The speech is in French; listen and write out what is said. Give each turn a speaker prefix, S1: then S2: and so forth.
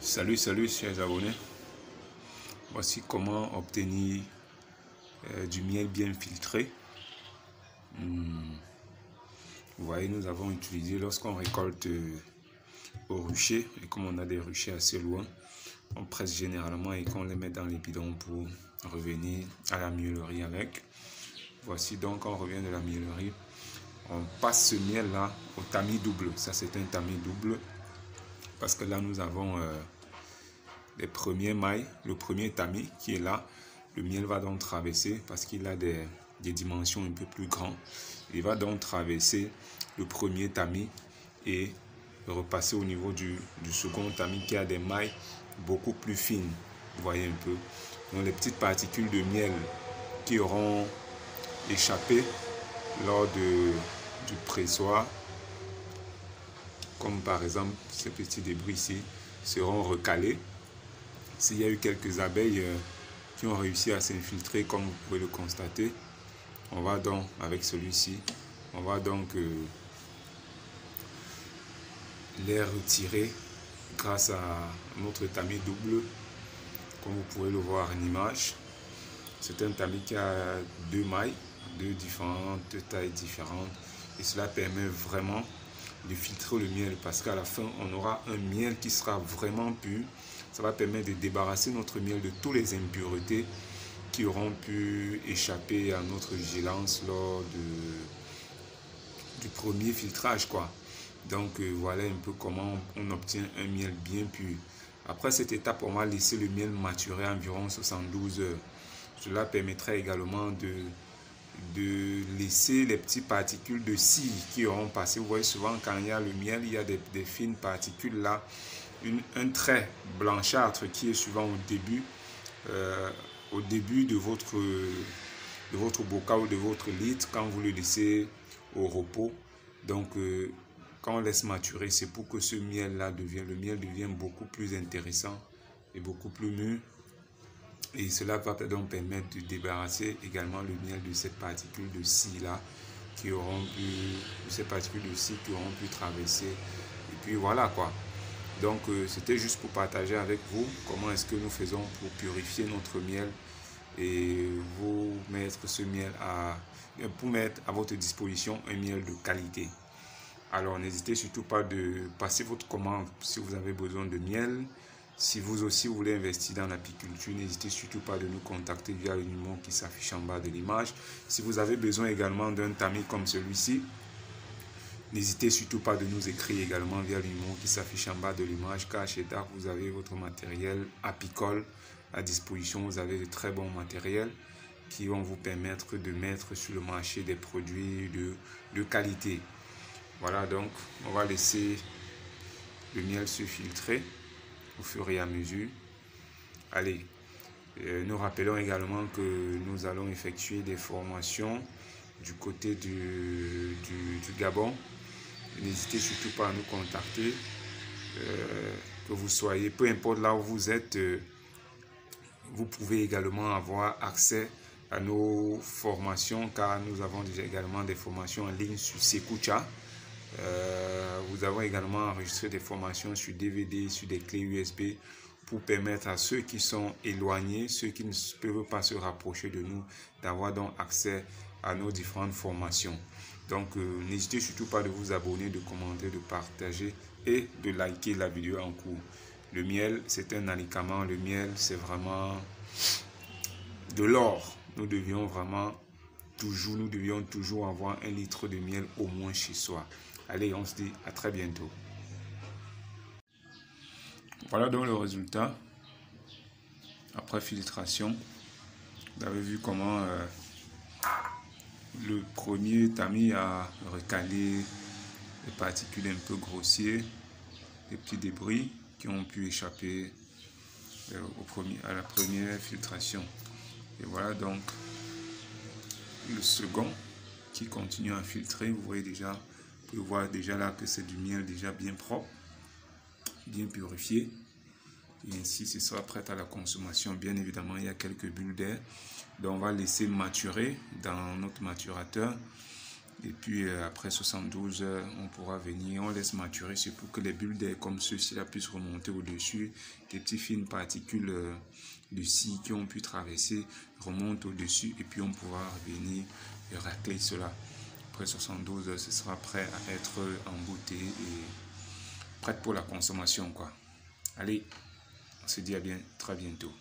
S1: Salut, chers abonnés. Voici comment obtenir du miel bien filtré. Vous voyez, nous avons utilisé lorsqu'on récolte au rucher, et comme on a des ruchers assez loin, on presse généralement et qu'on les met dans les bidons pour revenir à la miellerie avec. Voici donc, on revient de la miellerie. On passe ce miel là au tamis double. Ça, c'est un tamis double parce que là, nous avons les premiers mailles, le premier tamis qui est là. Le miel va donc traverser parce qu'il a des dimensions un peu plus grandes. Il va donc traverser le premier tamis et repasser au niveau du second tamis qui a des mailles beaucoup plus fines. Vous voyez un peu. Donc les petites particules de miel qui auront échappé lors du pressoir, comme par exemple ces petits débris ici, seront recalés. S'il y a eu quelques abeilles qui ont réussi à s'infiltrer, comme vous pouvez le constater, on va donc, avec celui-ci, on va donc les retirer grâce à notre tamis double, comme vous pouvez le voir en image. C'est un tamis qui a deux mailles, deux différentes tailles différentes, et cela permet vraiment de filtrer le miel parce qu'à la fin, on aura un miel qui sera vraiment pur. Ça va permettre de débarrasser notre miel de toutes les impuretés qui auront pu échapper à notre vigilance lors du premier filtrage, quoi. Donc voilà un peu comment on obtient un miel bien pur. Après cette étape, on va laisser le miel maturer environ 72 heures. Cela permettrait également de laisser les petites particules de cire qui auront passé. Vous voyez souvent quand il y a le miel, il y a des fines particules là, un trait blanchâtre qui est souvent au début de votre bocal ou de votre litre quand vous le laissez au repos. Donc quand on laisse maturer, c'est pour que ce miel là devienne beaucoup plus intéressant et beaucoup plus mûr. Et cela va donc permettre de débarrasser également le miel de cette particule de cire là qui auront pu traverser. Et puis voilà quoi. Donc c'était juste pour partager avec vous comment est-ce que nous faisons pour purifier notre miel et vous mettre pour mettre à votre disposition un miel de qualité. Alors n'hésitez surtout pas de passer votre commande si vous avez besoin de miel. Si vous aussi voulez investir dans l'apiculture, n'hésitez surtout pas de nous contacter via le numéro qui s'affiche en bas de l'image. Si vous avez besoin également d'un tamis comme celui-ci, n'hésitez surtout pas de nous écrire également via le numéro qui s'affiche en bas de l'image, car chez DAF, vous avez votre matériel apicole à disposition. Vous avez de très bons matériels qui vont vous permettre de mettre sur le marché des produits de qualité. Voilà, donc on va laisser le miel se filtrer au fur et à mesure. Allez, nous rappelons également que nous allons effectuer des formations du côté du Gabon. N'hésitez surtout pas à nous contacter, que vous soyez, peu importe là où vous êtes, vous pouvez également avoir accès à nos formations, car nous avons déjà également des formations en ligne sur Sekucha. Vous avons également enregistré des formations sur DVD, sur des clés USB pour permettre à ceux qui sont éloignés, ceux qui ne peuvent pas se rapprocher de nous, d'avoir donc accès à nos différentes formations. Donc n'hésitez surtout pas de vous abonner, de commenter, de partager et de liker la vidéo en cours. Le miel, c'est un médicament. Le miel, c'est vraiment de l'or. Nous devions toujours avoir 1 litre de miel au moins chez soi. Allez, on se dit à très bientôt. Voilà donc le résultat après filtration. Vous avez vu comment le premier tamis a recalé les particules un peu grossières, les petits débris qui ont pu échapper à la première filtration. Et voilà donc le second qui continue à filtrer. Vous voyez déjà, vous pouvez voir déjà là que c'est du miel déjà bien propre, bien purifié. Et ainsi, ce sera prêt à la consommation. Bien évidemment, il y a quelques bulles d'air. Donc, on va laisser maturer dans notre maturateur. Et puis après 72 heures, on pourra venir, on laisse maturer, c'est pour que les bulles d'air comme ceux-ci puissent remonter au-dessus. Des petites fines particules de scie qui ont pu traverser remontent au-dessus et puis on pourra venir racler cela. Après 72 heures, ce sera prêt à être embouté et prêt pour la consommation, quoi. Allez, on se dit à très bientôt.